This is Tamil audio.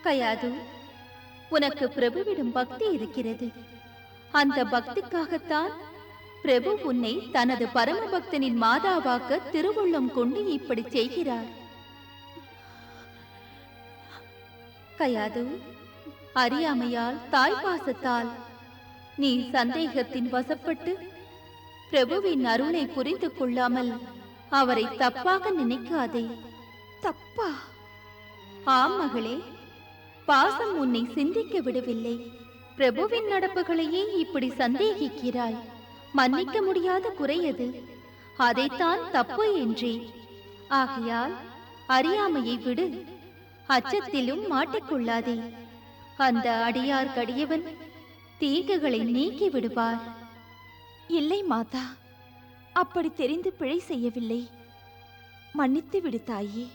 கயாது, உனக்கு பிரபுவிடம் பக்தி இருக்கிறது. அந்த பக்திக்காகத்தான் பிரபு உன்னை தனது பரம பக்தனின் மாதாவாக்க திருவுள்ளம் கொண்டு இப்படி செய்கிறார். கயாது, அறியாமையால் தாய்பாசத்தால் நீ சந்தேகத்தின் வசப்பட்டு பிரபுவின் அருளை புரிந்து கொள்ளாமல் அவரை தப்பாக நினைக்காதே. தப்பா? ஆம் மகளே, பாசம் உன்னை சிந்திக்க விடவில்லை. பிரபுவின் நடப்புகளையே இப்படி சந்தேகிக்கிறாய். மன்னிக்க முடியாத குறை அது. அதைத்தான் தப்பு என்றே. ஆகையால் அறியாமையை விடு, அச்சத்திலும் மாட்டிக்கொள்ளாதே. அந்த அடியார் கடியவன் தீங்குகளை நீக்கி விடுவார். இல்லை மாதா, அப்படி தெரிந்து பிழை செய்யவில்லை. மன்னித்து விடு தாயே.